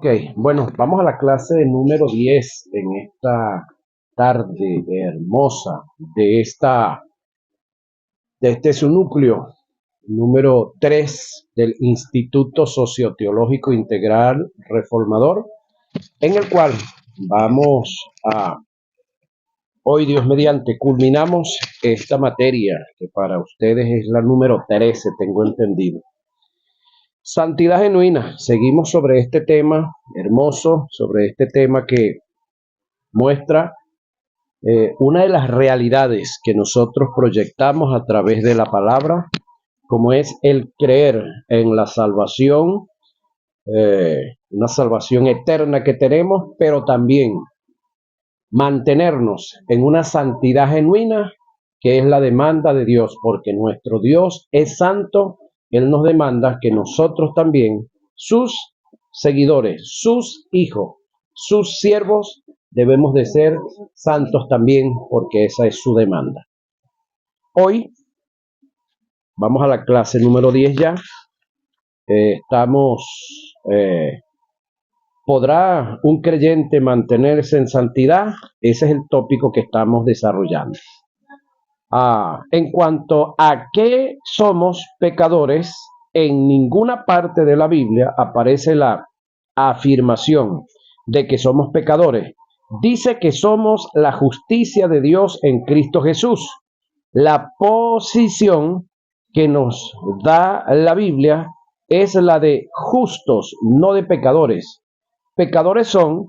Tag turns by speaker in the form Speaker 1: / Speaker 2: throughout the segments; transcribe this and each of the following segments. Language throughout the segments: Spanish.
Speaker 1: Ok, bueno, vamos a la clase número 10 en esta tarde hermosa de este su núcleo número 3 del Instituto Socioteológico Integral Reformador, en el cual vamos a, hoy Dios mediante, culminamos esta materia que para ustedes es la número 13, tengo entendido. Santidad genuina. Seguimos sobre este tema hermoso, sobre este tema que muestra una de las realidades que nosotros proyectamos a través de la palabra, como es el creer en la salvación, una salvación eterna que tenemos, pero también mantenernos en una santidad genuina, que es la demanda de Dios, porque nuestro Dios es santo. Él nos demanda que nosotros también, sus seguidores, sus hijos, sus siervos, debemos de ser santos también, porque esa es su demanda. Hoy vamos a la clase número 10 ya. ¿Podrá un creyente mantenerse en santidad? Ese es el tópico que estamos desarrollando. En cuanto a que somos pecadores, en ninguna parte de la Biblia aparece la afirmación de que somos pecadores. Dice que somos la justicia de Dios en Cristo Jesús. La posición que nos da la Biblia es la de justos, no de pecadores. Pecadores son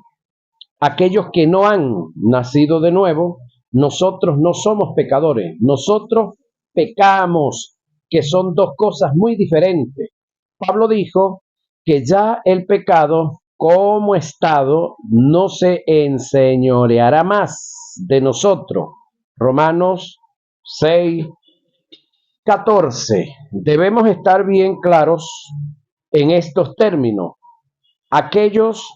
Speaker 1: aquellos que no han nacido de nuevo. Nosotros no somos pecadores, nosotros pecamos, que son dos cosas muy diferentes. Pablo dijo que ya el pecado como estado no se enseñoreará más de nosotros. Romanos 6:14. Debemos estar bien claros en estos términos. Aquellos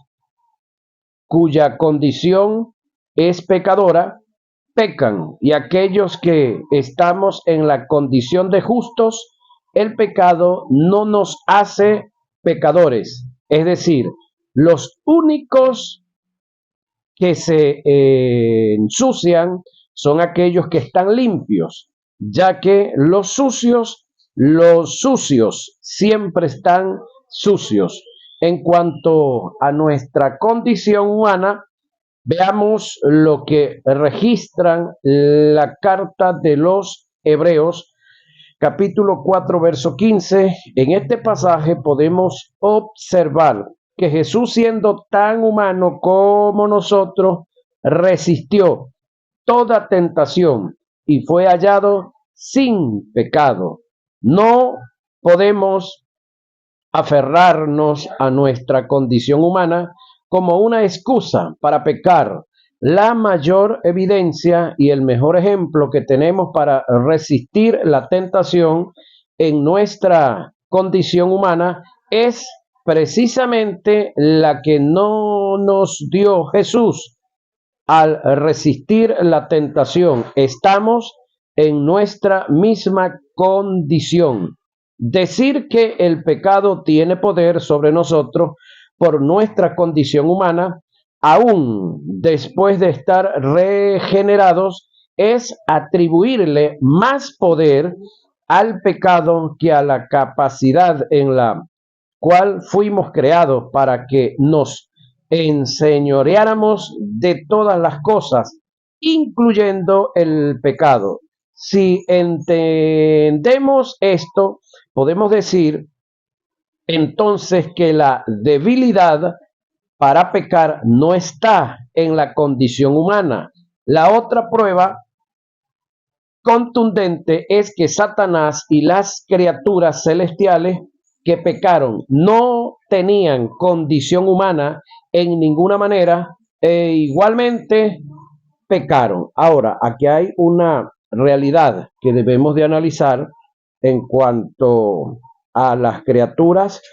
Speaker 1: cuya condición es pecadora, pecan, y aquellos que estamos en la condición de justos, el pecado no nos hace pecadores. Es decir, los únicos que se ensucian son aquellos que están limpios, ya que los sucios siempre están sucios. En cuanto a nuestra condición humana, veamos lo que registran la carta de los Hebreos, capítulo 4, verso 15. En este pasaje podemos observar que Jesús, siendo tan humano como nosotros, resistió toda tentación y fue hallado sin pecado. No podemos aferrarnos a nuestra condición humana como una excusa para pecar. La mayor evidencia y el mejor ejemplo que tenemos para resistir la tentación en nuestra condición humana es precisamente la que no nos dio Jesús. Al resistir la tentación, estamos en nuestra misma condición. Decir que el pecado tiene poder sobre nosotros por nuestra condición humana, aún después de estar regenerados, es atribuirle más poder al pecado que a la capacidad en la cual fuimos creados para que nos enseñoreáramos de todas las cosas, incluyendo el pecado. Si entendemos esto, podemos decir entonces que la debilidad para pecar no está en la condición humana. La otra prueba contundente es que Satanás y las criaturas celestiales que pecaron no tenían condición humana en ninguna manera e igualmente pecaron. Ahora, aquí hay una realidad que debemos de analizar en cuanto a las criaturas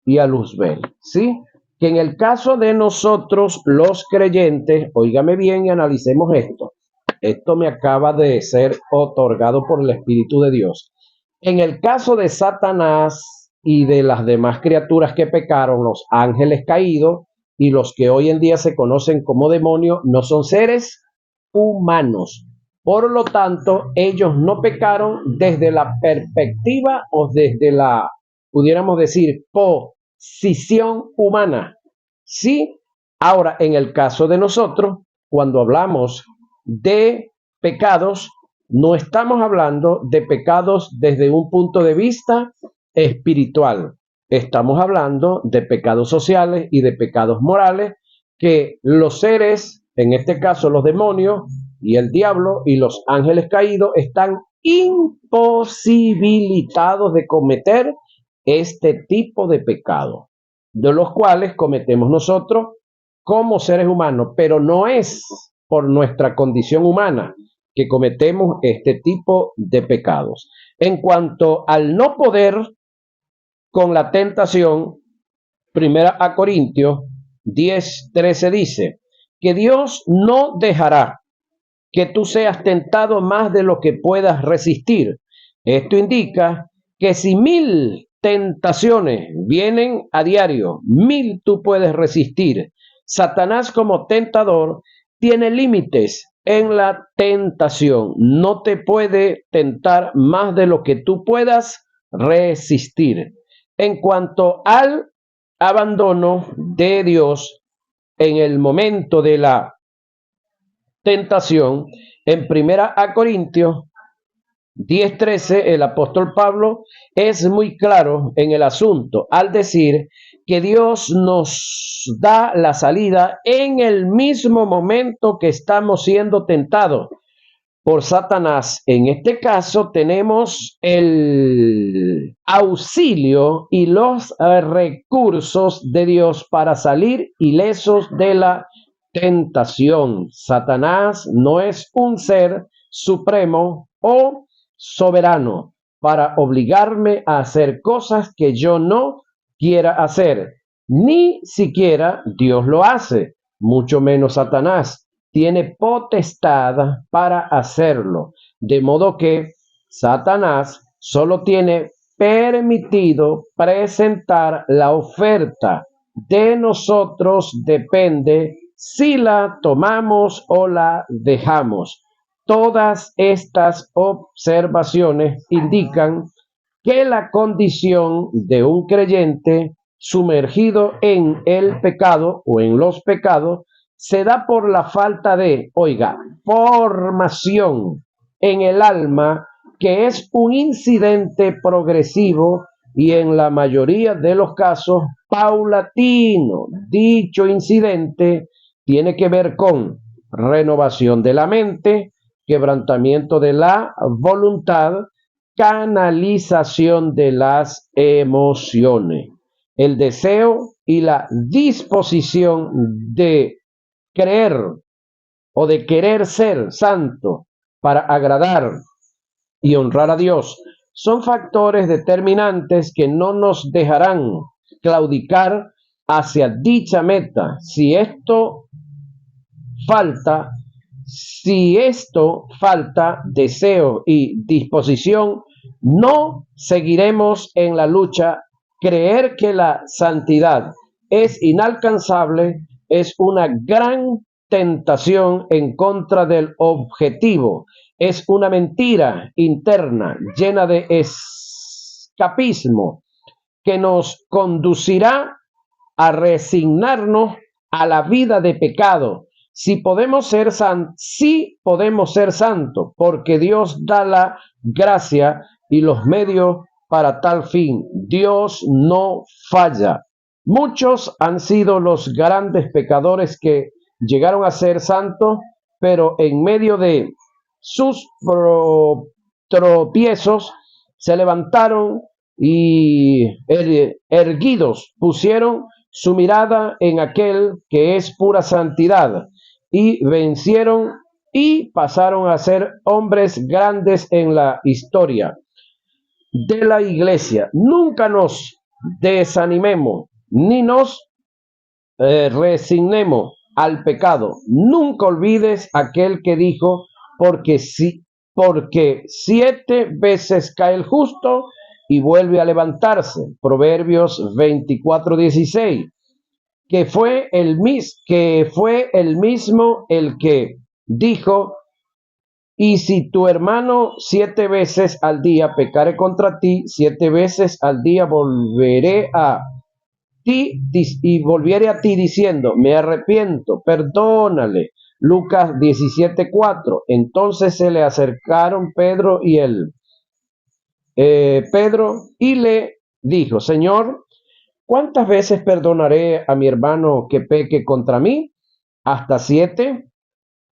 Speaker 1: y a Luzbel, ¿sí? Que en el caso de nosotros los creyentes, óigame bien y analicemos esto. Esto me acaba de ser otorgado por el Espíritu de Dios. En el caso de Satanás y de las demás criaturas que pecaron, los ángeles caídos, y los que hoy en día se conocen como demonios no son seres humanos. Por lo tanto, ellos no pecaron desde la perspectiva o desde la, pudiéramos decir, posición humana. Sí, ahora en el caso de nosotros, cuando hablamos de pecados, no estamos hablando de pecados desde un punto de vista espiritual. Estamos hablando de pecados sociales y de pecados morales que los seres, en este caso los demonios y el diablo y los ángeles caídos, están imposibilitados de cometer este tipo de pecado, de los cuales cometemos nosotros como seres humanos, pero no es por nuestra condición humana que cometemos este tipo de pecados. En cuanto al no poder con la tentación, 1 Corintios 10:13 dice que Dios no dejará que tú seas tentado más de lo que puedas resistir. Esto indica que si 1000 tentaciones vienen a diario, 1000 tú puedes resistir. Satanás como tentador tiene límites en la tentación. No te puede tentar más de lo que tú puedas resistir. En cuanto al abandono de Dios en el momento de la tentación, en 1 Corintios 10:13, el apóstol Pablo es muy claro en el asunto al decir que Dios nos da la salida en el mismo momento que estamos siendo tentados por Satanás. En este caso tenemos el auxilio y los recursos de Dios para salir ilesos de la tentación. Satanás no es un ser supremo o soberano para obligarme a hacer cosas que yo no quiera hacer. Ni siquiera Dios lo hace, mucho menos Satanás tiene potestad para hacerlo. De modo que Satanás solo tiene permitido presentar la oferta. De nosotros depende si la tomamos o la dejamos. Todas estas observaciones indican que la condición de un creyente sumergido en el pecado o en los pecados se da por la falta de, formación en el alma, que es un incidente progresivo y en la mayoría de los casos paulatino. Dicho incidente tiene que ver con renovación de la mente, quebrantamiento de la voluntad, canalización de las emociones, el deseo y la disposición de creer o de querer ser santo para agradar y honrar a Dios son factores determinantes que no nos dejarán claudicar hacia dicha meta. Si esto falta deseo y disposición, no seguiremos en la lucha. Creer que la santidad es inalcanzable es una gran tentación en contra del objetivo. Es una mentira interna llena de escapismo que nos conducirá a resignarnos a la vida de pecado. Sí podemos ser santos, porque Dios da la gracia y los medios para tal fin. Dios no falla. Muchos han sido los grandes pecadores que llegaron a ser santos, pero en medio de sus tropiezos se levantaron y erguidos pusieron su mirada en aquel que es pura santidad y vencieron y pasaron a ser hombres grandes en la historia de la iglesia. Nunca nos desanimemos ni nos resignemos al pecado. Nunca olvides aquel que dijo, porque 7 veces cae el justo y vuelve a levantarse. Proverbios 24:16. que fue el mismo el que dijo: y si tu hermano 7 veces al día pecare contra ti, 7 veces al día volveré a ti y volviere a ti diciendo: me arrepiento, perdónale. Lucas 17:4. Entonces se le acercaron Pedro y le dijo: Señor, ¿cuántas veces perdonaré a mi hermano que peque contra mí? ¿Hasta 7?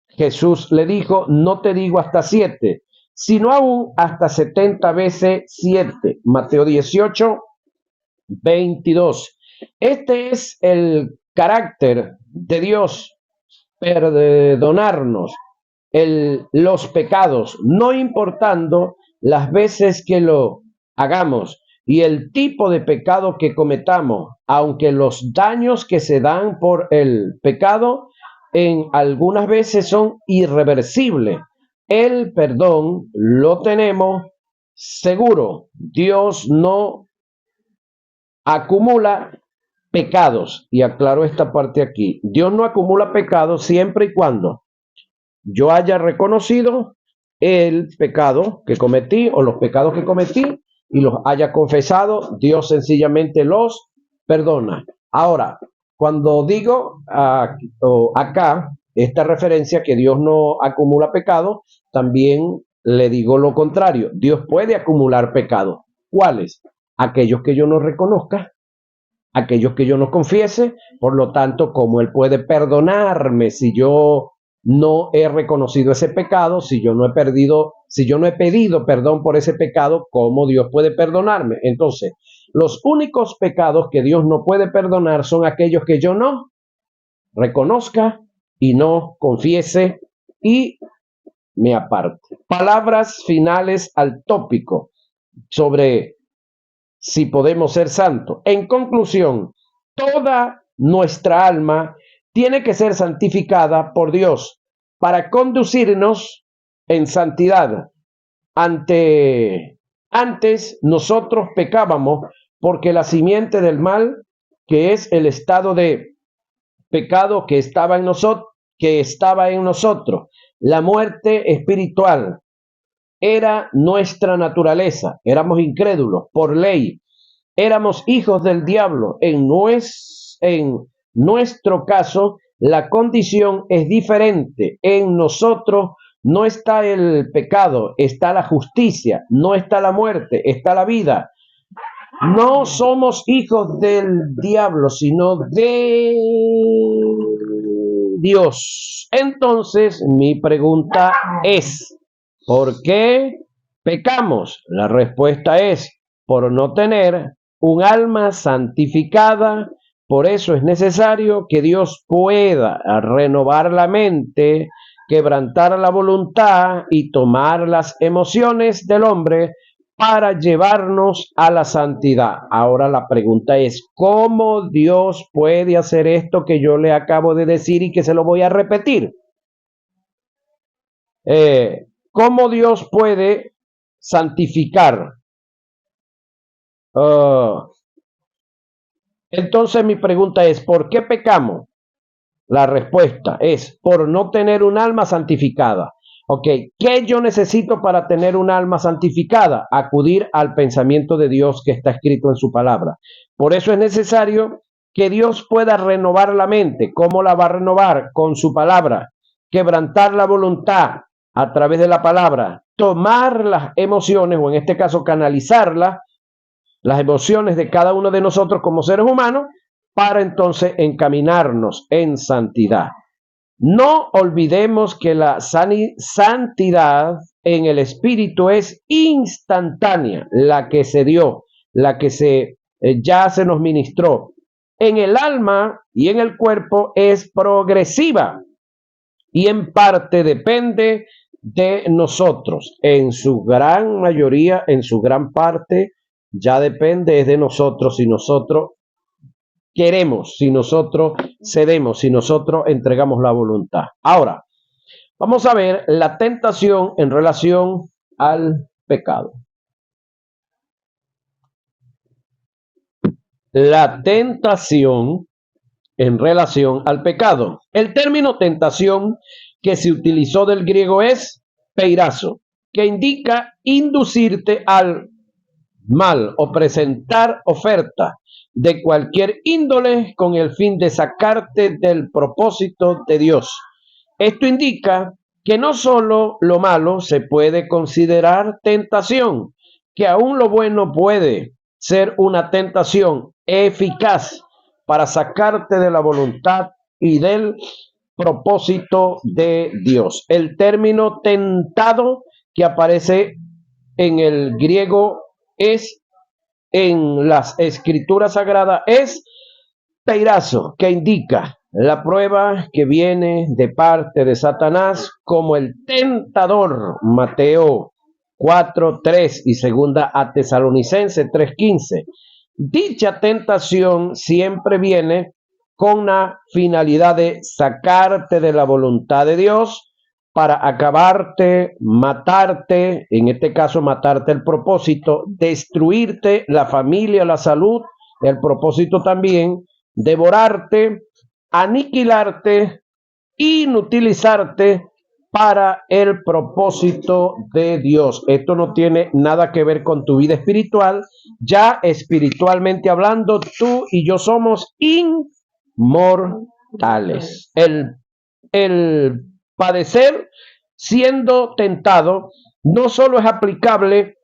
Speaker 1: Jesús le dijo: no te digo hasta 7, sino aún hasta 70 veces 7. Mateo 18:22. Este es el carácter de Dios: perdonarnos los pecados, no importando las veces que lo hagamos y el tipo de pecado que cometamos, aunque los daños que se dan por el pecado en algunas veces son irreversibles. El perdón lo tenemos seguro. Dios no acumula pecados, y aclaro esta parte aquí: Dios no acumula pecados siempre y cuando yo haya reconocido el pecado que cometí o los pecados que cometí y los haya confesado. Dios sencillamente los perdona. Ahora, cuando digo acá esta referencia que Dios no acumula pecado, también le digo lo contrario: Dios puede acumular pecados. ¿Cuáles? Aquellos que yo no reconozca, aquellos que yo no confiese. Por lo tanto, ¿cómo Él puede perdonarme si yo no he reconocido ese pecado, si yo no he pedido perdón por ese pecado? ¿Cómo Dios puede perdonarme? Entonces, los únicos pecados que Dios no puede perdonar son aquellos que yo no reconozca y no confiese y me aparte. Palabras finales al tópico sobre si podemos ser santos. En conclusión, toda nuestra alma tiene que ser santificada por Dios para conducirnos en santidad. Antes nosotros pecábamos porque la simiente del mal, que es el estado de pecado que estaba en nosotros, la muerte espiritual, era nuestra naturaleza. Éramos incrédulos por ley. Éramos hijos del diablo. En nuestro caso, la condición es diferente. En nosotros no está el pecado, está la justicia. No está la muerte, está la vida. No somos hijos del diablo, sino de Dios. Entonces, mi pregunta es: ¿por qué pecamos? La respuesta es: por no tener un alma santificada. Por eso es necesario que Dios pueda renovar la mente, quebrantar la voluntad y tomar las emociones del hombre para llevarnos a la santidad. Ahora la pregunta es: ¿cómo Dios puede hacer esto que yo le acabo de decir y que se lo voy a repetir? ¿Cómo Dios puede santificar? Entonces mi pregunta es: ¿por qué pecamos? La respuesta es: por no tener un alma santificada. Ok, ¿qué yo necesito para tener un alma santificada? Acudir al pensamiento de Dios que está escrito en su palabra. Por eso es necesario que Dios pueda renovar la mente. ¿Cómo la va a renovar? Con su palabra. Quebrantar la voluntad a través de la palabra. Tomar las emociones, o en este caso canalizarlas, las emociones de cada uno de nosotros como seres humanos, para entonces encaminarnos en santidad. No olvidemos que la santidad en el espíritu es instantánea, la que se dio, la que ya se nos ministró. En el alma y en el cuerpo es progresiva y en parte depende de nosotros. En su gran mayoría, en su gran parte, ya depende de nosotros si nosotros queremos, si nosotros cedemos, si nosotros entregamos la voluntad. Ahora, vamos a ver la tentación en relación al pecado. La tentación en relación al pecado. El término tentación que se utilizó del griego es peirazo, que indica inducirte al mal o presentar oferta de cualquier índole con el fin de sacarte del propósito de Dios. Esto indica que no solo lo malo se puede considerar tentación, que aún lo bueno puede ser una tentación eficaz para sacarte de la voluntad y del propósito de Dios. El término tentado que aparece en el griego es en las escrituras sagradas es peirazo, que indica la prueba que viene de parte de Satanás como el tentador. Mateo 4:3 y segunda a Tesalonicenses 3:15. Dicha tentación siempre viene con la finalidad de sacarte de la voluntad de Dios para acabarte, matarte, en este caso matarte el propósito, destruirte la familia, la salud, el propósito también, devorarte, aniquilarte, inutilizarte para el propósito de Dios. Esto no tiene nada que ver con tu vida espiritual. Ya espiritualmente hablando, tú y yo somos inmortales. El padecer siendo tentado no solo es aplicable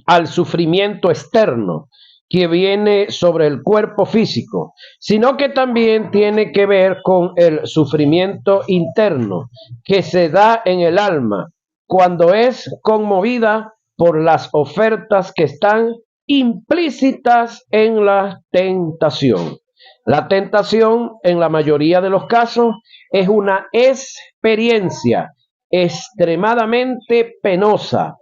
Speaker 1: al sufrimiento externo que viene sobre el cuerpo físico, sino que también tiene que ver con el sufrimiento interno que se da en el alma cuando es conmovida por las ofertas que están implícitas en la tentación. La tentación, en la mayoría de los casos, es una experiencia extremadamente penosa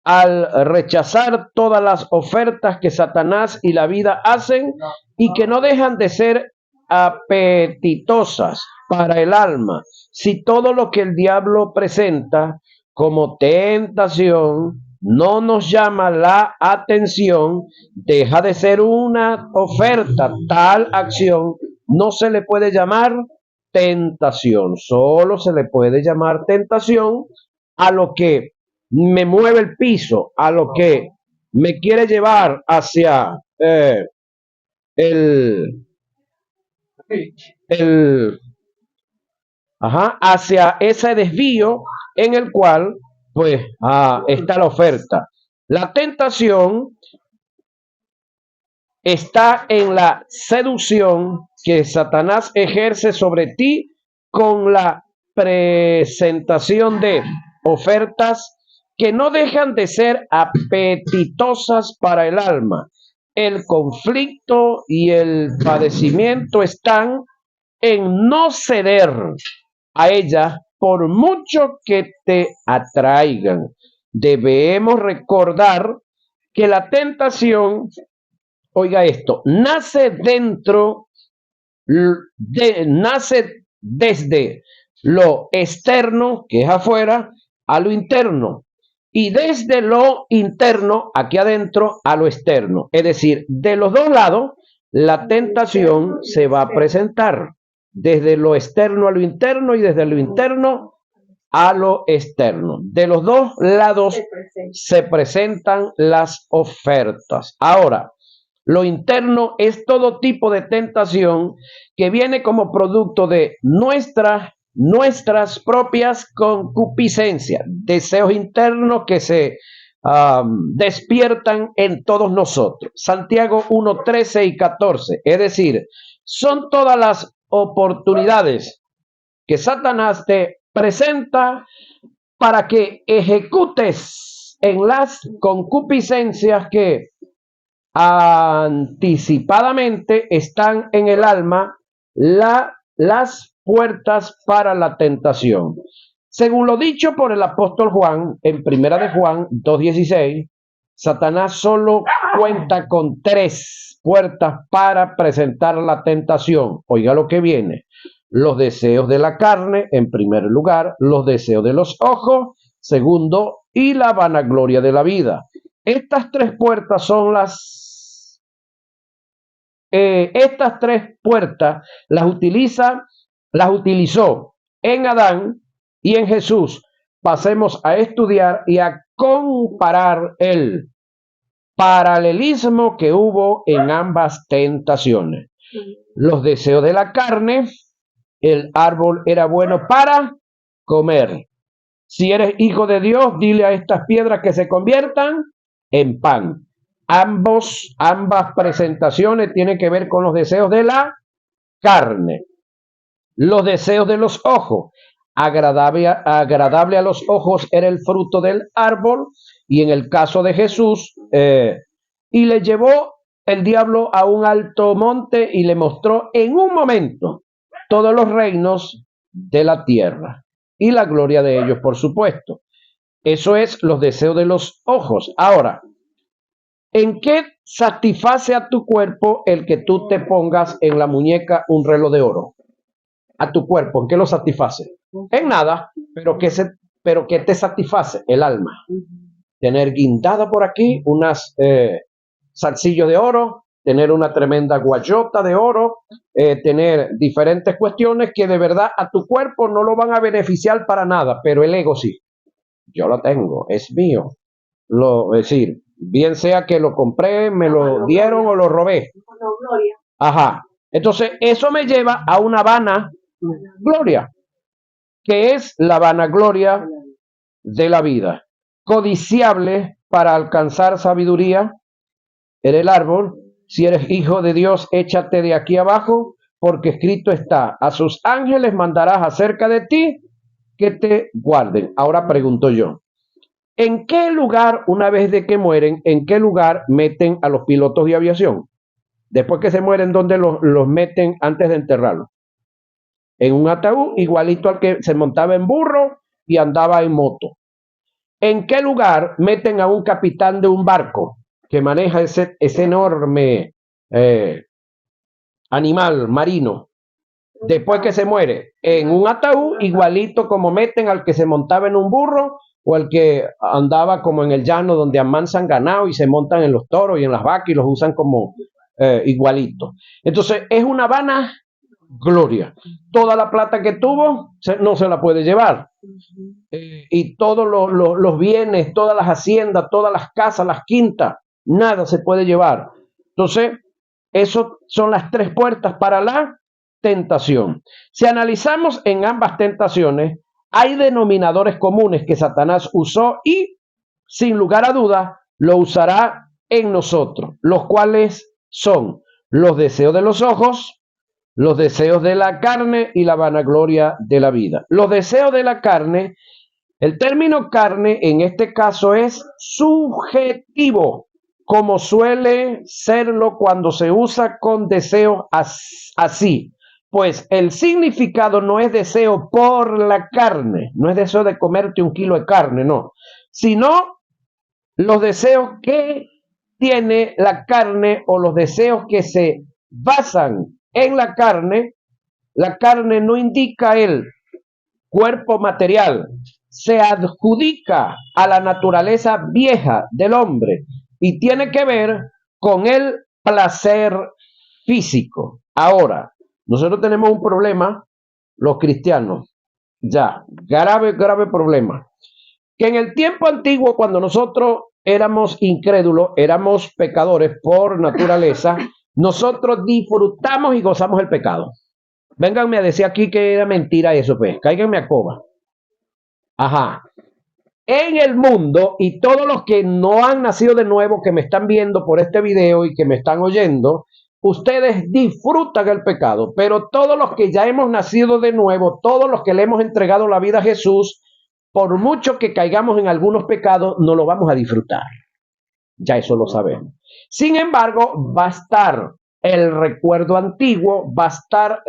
Speaker 1: al rechazar todas las ofertas que Satanás y la vida hacen y que no dejan de ser apetitosas para el alma. Si todo lo que el diablo presenta como tentación no nos llama la atención, deja de ser una oferta. Tal acción no se le puede llamar tentación, solo se le puede llamar tentación a lo que me mueve el piso, a lo que me quiere llevar hacia el, el hacia ese desvío en el cual pues está la oferta. La tentación está en la seducción que Satanás ejerce sobre ti con la presentación de ofertas que no dejan de ser apetitosas para el alma. El conflicto y el padecimiento están en no ceder a ella por mucho que te atraigan. Debemos recordar que la tentación, oiga esto, nace desde lo externo, que es afuera, a lo interno, y desde lo interno, aquí adentro, a lo externo. Es decir, de los dos lados, la tentación se va a presentar, desde lo externo a lo interno y desde lo interno a lo externo. De los dos lados se presentan las ofertas. Ahora, lo interno es todo tipo de tentación que viene como producto de nuestras propias concupiscencias, deseos internos que se despiertan en todos nosotros. Santiago 1:13 y 14, es decir, son todas las oportunidades que Satanás te presenta para que ejecutes en las concupiscencias que anticipadamente están en el alma las puertas para la tentación. Según lo dicho por el apóstol Juan en Primera de Juan 2:16, Satanás solo cuenta con 3 puertas para presentar la tentación. Oiga lo que viene: los deseos de la carne, en primer lugar, los deseos de los ojos, segundo, y la vanagloria de la vida. Estas 3 puertas son estas tres puertas las utilizó en Adán y en Jesús. Pasemos a estudiar y a comparar el paralelismo que hubo en ambas tentaciones. Los deseos de la carne, el árbol era bueno para comer. Si eres hijo de Dios, dile a estas piedras que se conviertan en pan. Ambas presentaciones tienen que ver con los deseos de la carne. Los deseos de los ojos. Agradable a los ojos era el fruto del árbol, y en el caso de Jesús, y le llevó el diablo a un alto monte y le mostró en un momento todos los reinos de la tierra y la gloria de ellos, por supuesto. Eso es los deseos de los ojos. Ahora, ¿en qué satisface a tu cuerpo el que tú te pongas en la muñeca un reloj de oro? A tu cuerpo, ¿en qué lo satisface? En nada, pero ¿qué te satisface? El alma. Tener guindada por aquí unas zarcillos de oro, tener una tremenda guayota de oro, tener diferentes cuestiones que de verdad a tu cuerpo no lo van a beneficiar para nada, pero el ego sí. Yo lo tengo, es mío. Es decir, bien sea que lo compré, me lo dieron o lo robé. Ajá. Entonces, eso me lleva a una vanagloria, que es la vanagloria de la vida. Codiciable para alcanzar sabiduría en el árbol. Si eres hijo de Dios, échate de aquí abajo, porque escrito está: a sus ángeles mandarás acerca de ti que te guarden. Ahora pregunto yo, ¿en qué lugar, una vez de que mueren, en qué lugar meten a los pilotos de aviación? Después que se mueren, ¿dónde los meten antes de enterrarlos? En un ataúd igualito al que se montaba en burro y andaba en moto. ¿En qué lugar meten a un capitán de un barco que maneja ese enorme animal marino? Después que se muere, en un ataúd igualito como meten al que se montaba en un burro o el que andaba como en el llano donde amansan ganado y se montan en los toros y en las vacas y los usan como igualito. Entonces es una vanagloria. Toda la plata que tuvo no se la puede llevar. Y todos los bienes, todas las haciendas, todas las casas, las quintas, nada se puede llevar. Entonces, eso son las tres puertas para la tentación. Si analizamos en ambas tentaciones, hay denominadores comunes que Satanás usó y, sin lugar a dudas, lo usará en nosotros, los cuales son los deseos de los ojos, los deseos de la carne y la vanagloria de la vida. Los deseos de la carne, el término carne en este caso es subjetivo, como suele serlo cuando se usa con deseos así. Pues el significado no es deseo por la carne, no es deseo de comerte un kilo de carne, no, sino los deseos que tiene la carne o los deseos que se basan en la carne no indica el cuerpo material, se adjudica a la naturaleza vieja del hombre y tiene que ver con el placer físico. Ahora, nosotros tenemos un problema, los cristianos, grave problema, que en el tiempo antiguo, cuando nosotros éramos incrédulos, éramos pecadores por naturaleza, nosotros disfrutamos y gozamos el pecado. Vénganme a decir aquí que era mentira eso, pues. Cáiganme a coba. Ajá. En el mundo, y todos los que no han nacido de nuevo, que me están viendo por este video y que me están oyendo, ustedes disfrutan el pecado. Pero todos los que ya hemos nacido de nuevo, todos los que le hemos entregado la vida a Jesús, por mucho que caigamos en algunos pecados, no lo vamos a disfrutar. Ya eso lo sabemos. Sin embargo, va a estar el recuerdo antiguo, va a estar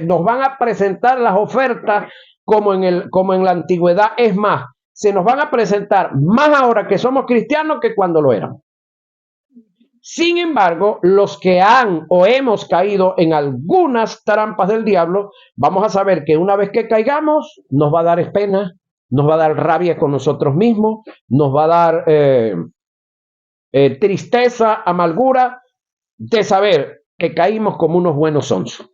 Speaker 1: nos van a presentar las ofertas como en la antigüedad. Es más, se nos van a presentar más ahora que somos cristianos que cuando lo éramos. Sin embargo, los que han o hemos caído en algunas trampas del diablo, vamos a saber que una vez que caigamos, nos va a dar pena, nos va a dar rabia con nosotros mismos, nos va a dar tristeza, amargura, de saber que caímos como unos buenos sonsos.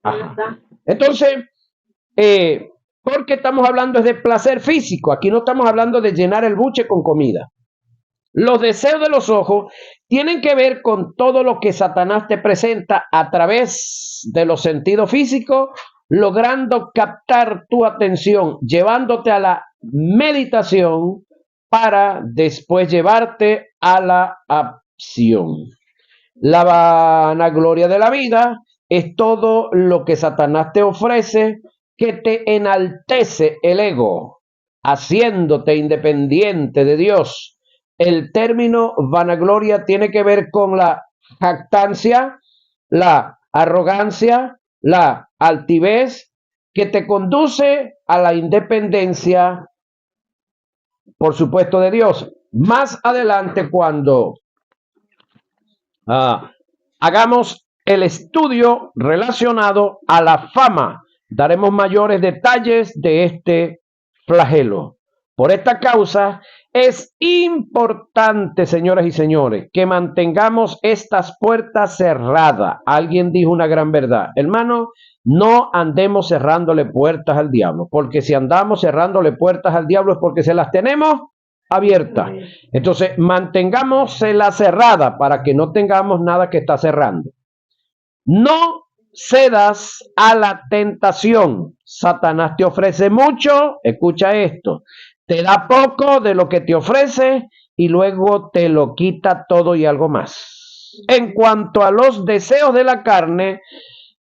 Speaker 1: Ajá. Entonces, porque estamos hablando es de placer físico, aquí no estamos hablando de llenar el buche con comida. Los deseos de los ojos tienen que ver con todo lo que Satanás te presenta a través de los sentidos físicos, logrando captar tu atención, llevándote a la meditación para después llevarte a la acción. La vanagloria de la vida es todo lo que Satanás te ofrece que te enaltece el ego, haciéndote independiente de Dios. El término vanagloria tiene que ver con la jactancia, la arrogancia, la altivez, que te conduce a la independencia, por supuesto, de Dios. Más adelante, cuando hagamos el estudio relacionado a la fama, daremos mayores detalles de este flagelo. Por esta causa es importante, señoras y señores, que mantengamos estas puertas cerradas. Alguien dijo una gran verdad. Hermano, no andemos cerrándole puertas al diablo, porque si andamos cerrándole puertas al diablo es porque se las tenemos abierta. Entonces, mantengámosla cerrada para que no tengamos nada que está cerrando. No cedas a la tentación. Satanás te ofrece mucho, escucha esto, te da poco de lo que te ofrece y luego te lo quita todo y algo más. En cuanto a los deseos de la carne,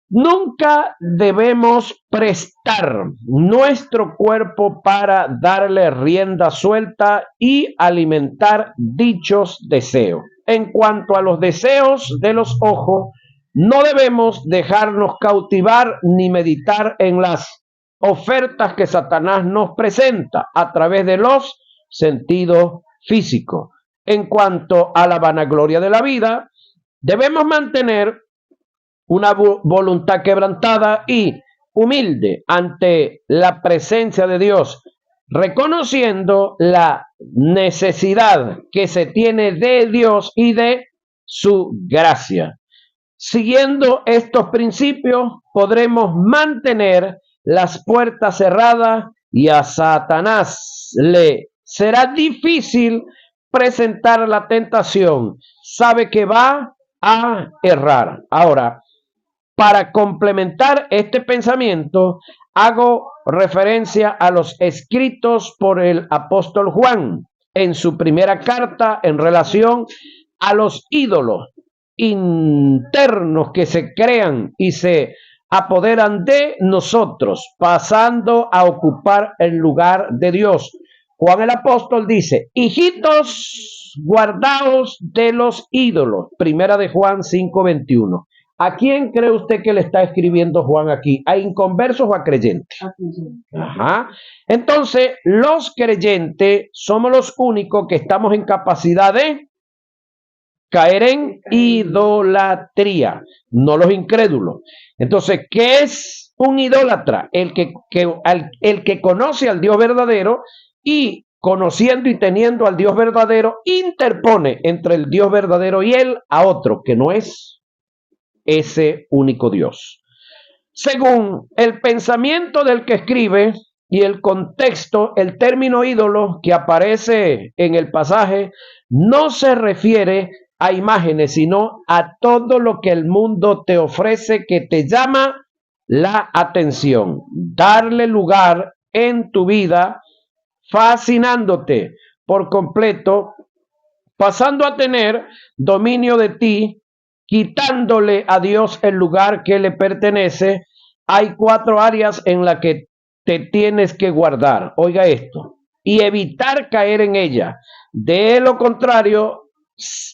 Speaker 1: nunca debemos prestar nuestro cuerpo para darle rienda suelta y alimentar dichos deseos. En cuanto a los deseos de los ojos, no debemos dejarnos cautivar ni meditar en las ofertas que Satanás nos presenta a través de los sentidos físicos. En cuanto a la vanagloria de la vida, debemos mantener una voluntad quebrantada y humilde ante la presencia de Dios, reconociendo la necesidad que se tiene de Dios y de su gracia. Siguiendo estos principios, podremos mantener las puertas cerradas y a Satanás le será difícil presentar la tentación. Sabe que va a errar. Ahora, para complementar este pensamiento, hago referencia a los escritos por el apóstol Juan en su primera carta en relación a los ídolos internos que se crean y se apoderan de nosotros, pasando a ocupar el lugar de Dios. Juan el apóstol dice: hijitos, guardaos de los ídolos. Primera de Juan 5:21. ¿A quién cree usted que le está escribiendo Juan aquí? ¿A inconversos o a creyentes? A creyentes. Ajá. Entonces, los creyentes somos los únicos que estamos en capacidad de caer en idolatría, no los incrédulos. Entonces, ¿qué es un idólatra? El que conoce al Dios verdadero y conociendo y teniendo al Dios verdadero, interpone entre el Dios verdadero y él a otro que no es ese único Dios. Según el pensamiento del que escribe y el contexto, el término ídolo que aparece en el pasaje no se refiere a imágenes, sino a todo lo que el mundo te ofrece que te llama la atención. Darle lugar en tu vida, fascinándote por completo, pasando a tener dominio de ti, quitándole a Dios el lugar que le pertenece. Hay 4 áreas en las que te tienes que guardar. Oiga esto. Y evitar caer en ella. De lo contrario,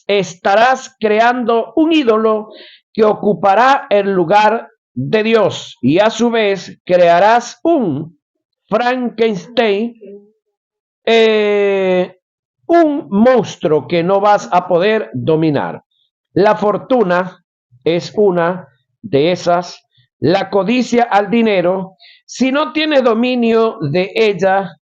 Speaker 1: estarás creando un ídolo que ocupará el lugar de Dios. Y a su vez crearás un Frankenstein, un monstruo que no vas a poder dominar. La fortuna es una de esas. La codicia al dinero, si no tienes dominio de ella,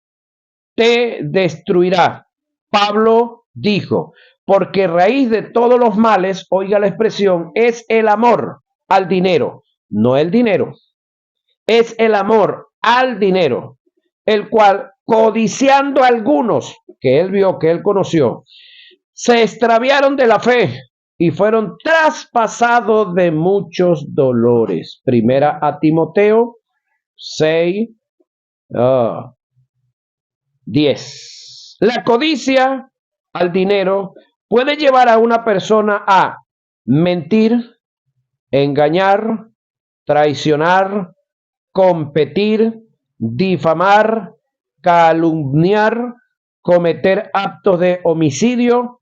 Speaker 1: te destruirá. Pablo dijo: porque raíz de todos los males, oiga la expresión, es el amor al dinero, no el dinero, es el amor al dinero, el cual, codiciando a algunos que él vio, que él conoció, se extraviaron de la fe y fueron traspasados de muchos dolores. Primera a Timoteo 6, 10. La codicia al dinero puede llevar a una persona a mentir, engañar, traicionar, competir, difamar, calumniar, cometer actos de homicidio,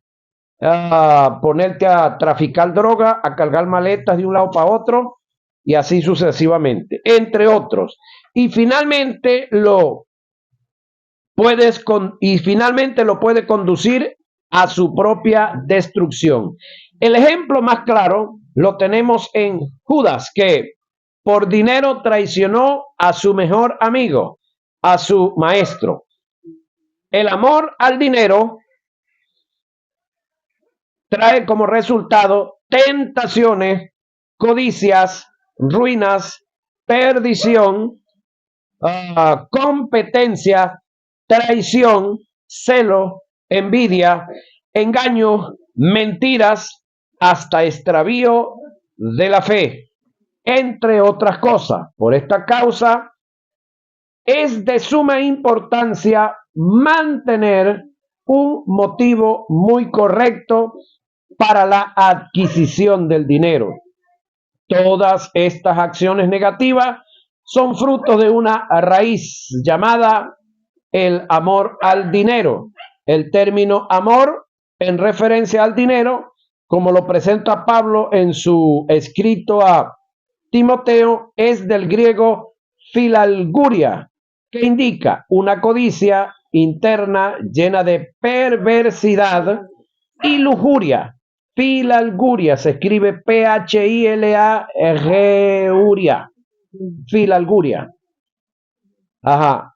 Speaker 1: ponerte a traficar droga, a cargar maletas de un lado para otro y así sucesivamente, entre otros. Y finalmente lo puede conducir a su propia destrucción. El ejemplo más claro lo tenemos en Judas, que por dinero traicionó a su mejor amigo, a su maestro. El amor al dinero trae como resultado tentaciones, codicias, ruinas, perdición, competencia, traición, celo, envidia, engaño, mentiras, hasta extravío de la fe, entre otras cosas. Por esta causa es de suma importancia mantener un motivo muy correcto para la adquisición del dinero. Todas estas acciones negativas son fruto de una raíz llamada el amor al dinero. El término amor en referencia al dinero, como lo presenta Pablo en su escrito a Timoteo, es del griego filalguria, que indica una codicia interna llena de perversidad y lujuria. Filalguria se escribe Philalguria, filalguria. Ajá.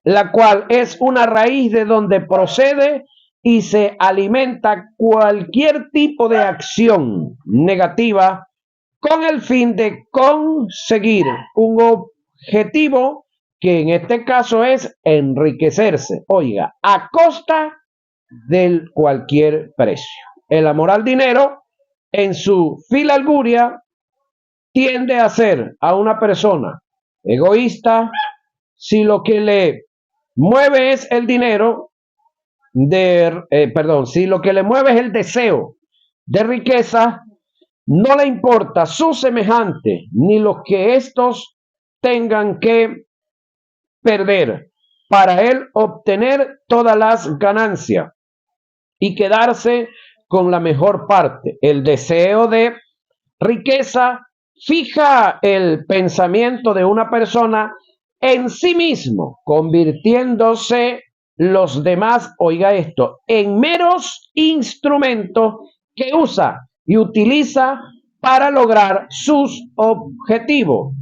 Speaker 1: La cual es una raíz de donde procede y se alimenta cualquier tipo de acción negativa con el fin de conseguir un objetivo que en este caso es enriquecerse, oiga, a costa de cualquier precio. El amor al dinero, en su filalguria, tiende a ser a una persona egoísta si lo que le mueve es el dinero, si lo que le mueve es el deseo de riqueza, no le importa su semejante ni lo que estos tengan que perder para él obtener todas las ganancias y quedarse con la mejor parte. El deseo de riqueza fija el pensamiento de una persona en sí mismo, convirtiéndose los demás, oiga esto, en meros instrumentos que usa y utiliza para lograr sus objetivos.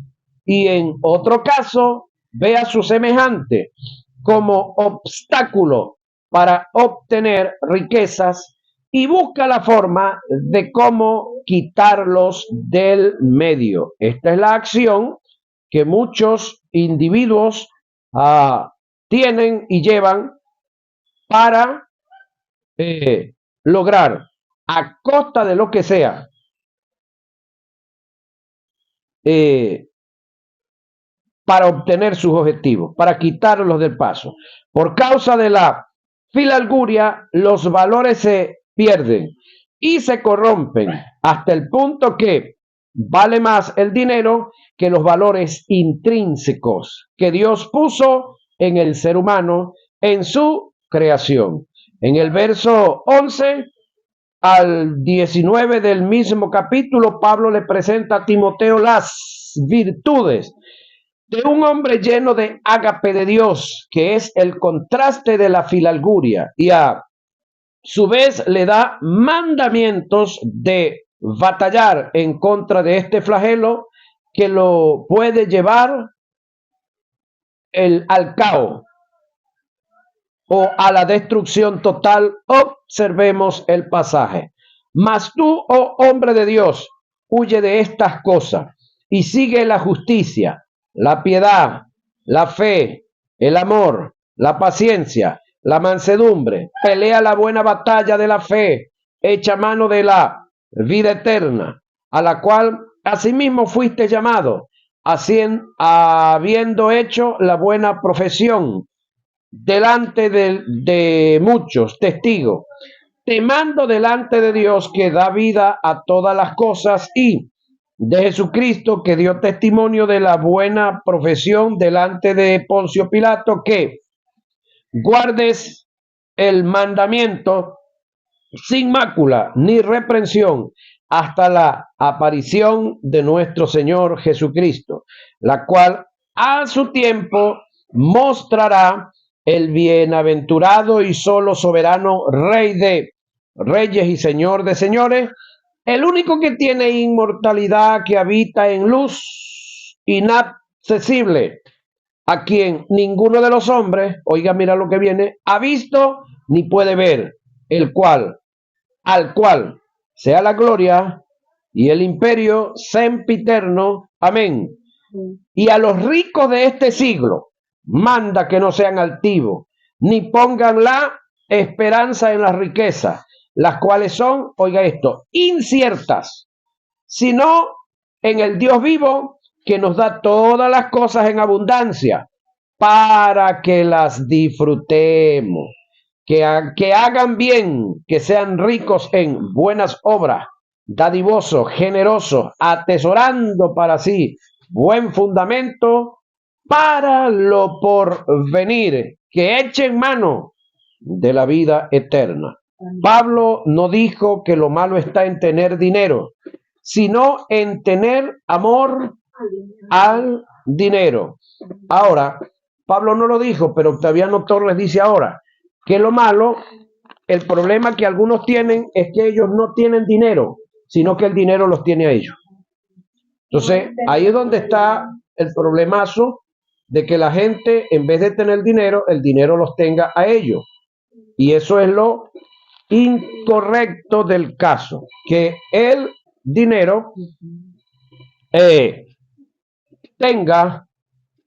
Speaker 1: Y en otro caso, ve a su semejante como obstáculo para obtener riquezas y busca la forma de cómo quitarlos del medio. Esta es la acción que muchos individuos tienen y llevan para lograr, a costa de lo que sea, para obtener sus objetivos, para quitarlos del paso. Por causa de la filalguria, los valores se pierden y se corrompen hasta el punto que vale más el dinero que los valores intrínsecos que Dios puso en el ser humano en su creación. En el verso 11 al 19 del mismo capítulo, Pablo le presenta a Timoteo las virtudes de un hombre lleno de ágape de Dios, que es el contraste de la filalguria, y a su vez le da mandamientos de batallar en contra de este flagelo que lo puede llevar al caos o a la destrucción total o Observemos el pasaje. Mas tú, oh hombre de Dios, huye de estas cosas y sigue la justicia, la piedad, la fe, el amor, la paciencia, la mansedumbre. Pelea la buena batalla de la fe, echa mano de la vida eterna, a la cual asimismo fuiste llamado, habiendo hecho la buena profesión delante de muchos testigos. Te mando delante de Dios que da vida a todas las cosas y de Jesucristo que dio testimonio de la buena profesión delante de Poncio Pilato, que guardes el mandamiento sin mácula ni reprensión hasta la aparición de nuestro Señor Jesucristo, la cual a su tiempo mostrará el bienaventurado y solo soberano Rey de reyes y Señor de señores, el único que tiene inmortalidad, que habita en luz inaccesible, a quien ninguno de los hombres, oiga, mira lo que viene, ha visto ni puede ver, al cual sea la gloria y el imperio sempiterno. Amén. Y a los ricos de este siglo manda que no sean altivos, ni pongan la esperanza en las riquezas, las cuales son, oiga esto, inciertas, sino en el Dios vivo, que nos da todas las cosas en abundancia, para que las disfrutemos, que hagan bien, que sean ricos en buenas obras, dadivosos, generosos, atesorando para sí buen fundamento para lo porvenir, que echen mano de la vida eterna. Pablo no dijo que lo malo está en tener dinero, sino en tener amor al dinero. Ahora, Pablo no lo dijo, pero Octaviano Torres dice ahora que lo malo, el problema que algunos tienen es que ellos no tienen dinero, sino que el dinero los tiene a ellos. Entonces, ahí es donde está el problemazo de que la gente, en vez de tener dinero, el dinero los tenga a ellos. Y eso es lo incorrecto del caso, que el dinero tenga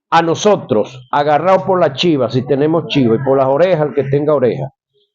Speaker 1: a nosotros agarrados por la chiva, si tenemos chiva, y por las orejas, el que tenga oreja.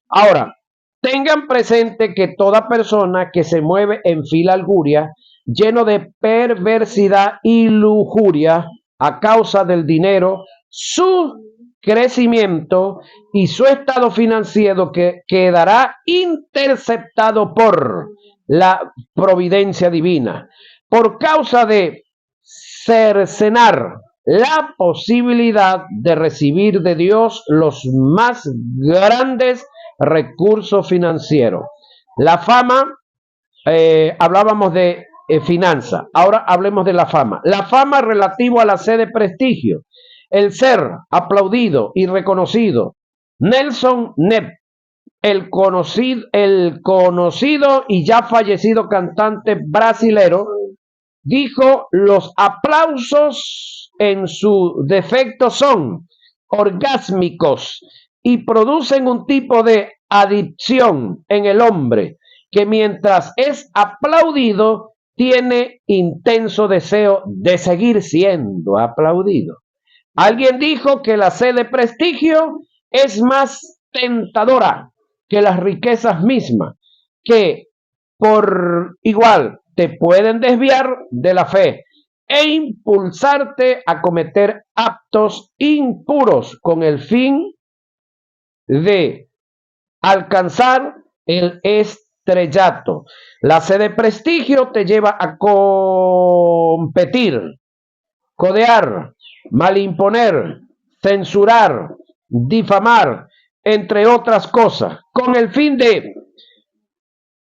Speaker 1: Ahora, tengan presente que toda persona que se mueve en fila alguria, lleno de perversidad y lujuria a causa del dinero, su crecimiento y su estado financiero que quedará interceptado por la providencia divina, por causa de cercenar la posibilidad de recibir de Dios los más grandes recursos financieros. La fama, hablábamos de finanzas, ahora hablemos de la fama. La fama relativo a la sed de prestigio, el ser aplaudido y reconocido. Nelson Nepp, el conocido y ya fallecido cantante brasilero, dijo: los aplausos en su defecto son orgásmicos y producen un tipo de adicción en el hombre que mientras es aplaudido tiene intenso deseo de seguir siendo aplaudido. Alguien dijo que la sed de prestigio es más tentadora que las riquezas mismas, que por igual te pueden desviar de la fe e impulsarte a cometer actos impuros con el fin de alcanzar el estrellato. La sed de prestigio te lleva a competir, codear, malimponer, censurar, difamar, entre otras cosas, con el fin de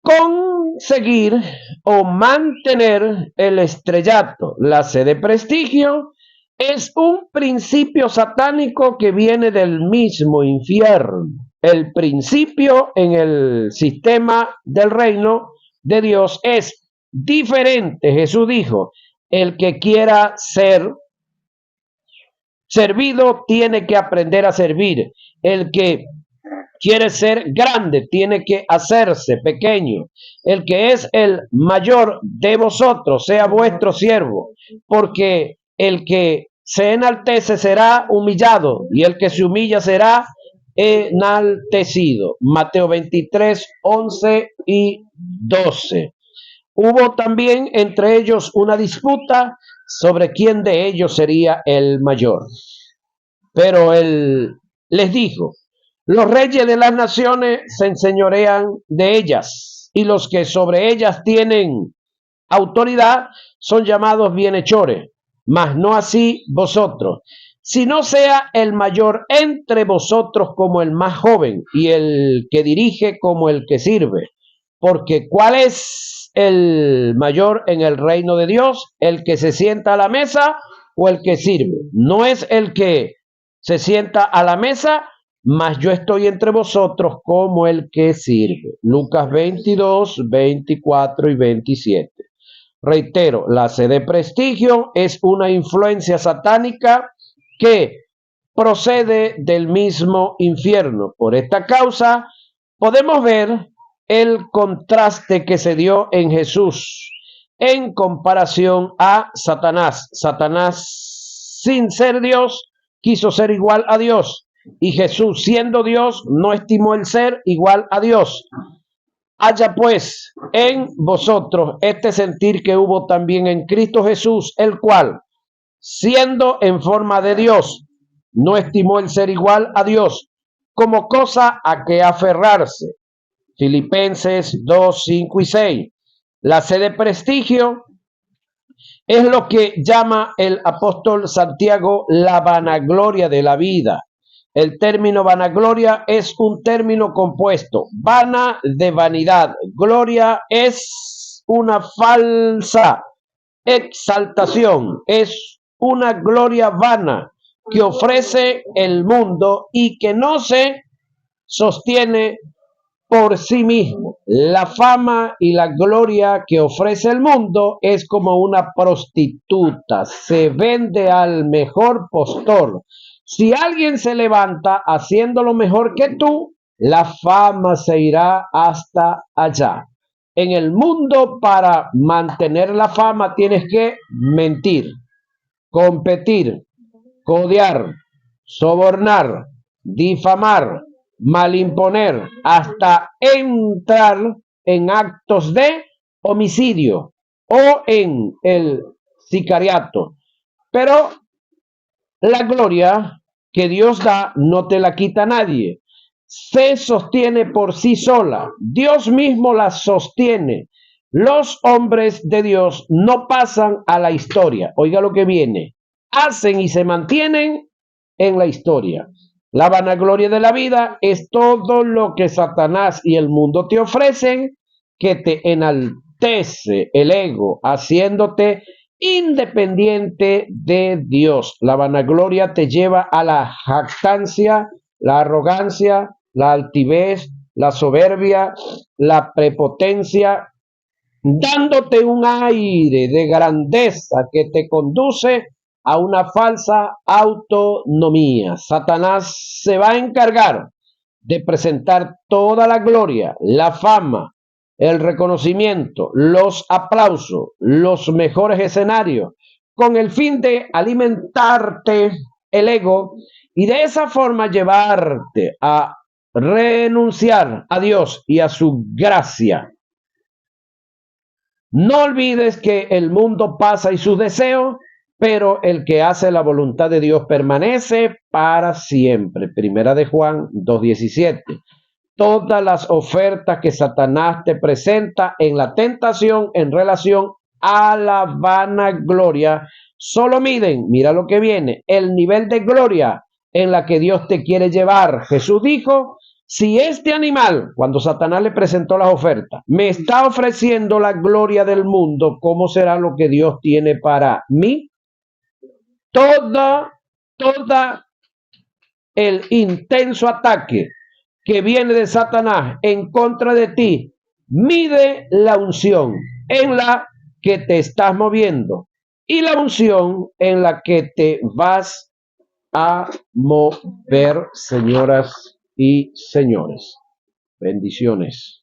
Speaker 1: conseguir o mantener el estrellato. La sed de prestigio es un principio satánico que viene del mismo infierno. El principio en el sistema del reino de Dios es diferente. Jesús dijo: el que quiera ser servido tiene que aprender a servir. El que quiere ser grande, tiene que hacerse pequeño. El que es el mayor de vosotros sea vuestro siervo, porque el que se enaltece será humillado y el que se humilla será enaltecido. Mateo 23, 11 y 12. Hubo también entre ellos una disputa sobre quién de ellos sería el mayor. Pero él les dijo: los reyes de las naciones se enseñorean de ellas, y los que sobre ellas tienen autoridad son llamados bienhechores, mas no así vosotros, si no sea el mayor entre vosotros como el más joven, y el que dirige como el que sirve. Porque ¿cuál es el mayor en el reino de Dios? ¿El que se sienta a la mesa o el que sirve? No es el que se sienta a la mesa, mas yo estoy entre vosotros como el que sirve. Lucas 22, 24 y 27. Reitero, la sed de prestigio es una influencia satánica que procede del mismo infierno. Por esta causa, podemos ver el contraste que se dio en Jesús en comparación a Satanás. Satanás, sin ser Dios, quiso ser igual a Dios, y Jesús, siendo Dios, no estimó el ser igual a Dios. Haya pues en vosotros este sentir que hubo también en Cristo Jesús, el cual, siendo en forma de Dios, no estimó el ser igual a Dios como cosa a que aferrarse. Filipenses 2, 5 y 6. La sed de prestigio es lo que llama el apóstol Santiago la vanagloria de la vida. El término vanagloria es un término compuesto. Vana de vanidad. Gloria es una falsa exaltación. Es una gloria vana que ofrece el mundo y que no se sostiene por sí mismo. La fama y la gloria que ofrece el mundo es como una prostituta, se vende al mejor postor. Si alguien se levanta haciéndolo mejor que tú, la fama se irá hasta allá. En el mundo, para mantener la fama tienes que mentir, competir, codear, sobornar, difamar, malimponer, hasta entrar en actos de homicidio o en el sicariato. Pero la gloria que Dios da no te la quita nadie. Se sostiene por sí sola. Dios mismo la sostiene. Los hombres de Dios no pasan a la historia. Oiga lo que viene. Hacen y se mantienen en la historia. La vanagloria de la vida es todo lo que Satanás y el mundo te ofrecen, que te enaltece el ego, haciéndote independiente de Dios. La vanagloria te lleva a la jactancia, la arrogancia, la altivez, la soberbia, la prepotencia, dándote un aire de grandeza que te conduce a una falsa autonomía. Satanás se va a encargar de presentar toda la gloria, la fama, el reconocimiento, los aplausos, los mejores escenarios, con el fin de alimentarte el ego y de esa forma llevarte a renunciar a Dios y a su gracia. No olvides que el mundo pasa y sus deseos, pero el que hace la voluntad de Dios permanece para siempre. Primera de Juan 2:17. Todas las ofertas que Satanás te presenta en la tentación en relación a la vanagloria solo miden, mira lo que viene, el nivel de gloria en la que Dios te quiere llevar. Jesús dijo: si este animal, cuando Satanás le presentó las ofertas, me está ofreciendo la gloria del mundo, ¿cómo será lo que Dios tiene para mí? Toda el intenso ataque que viene de Satanás en contra de ti, mide la unción en la que te estás moviendo y la unción en la que te vas a mover, señoras y señores. Bendiciones.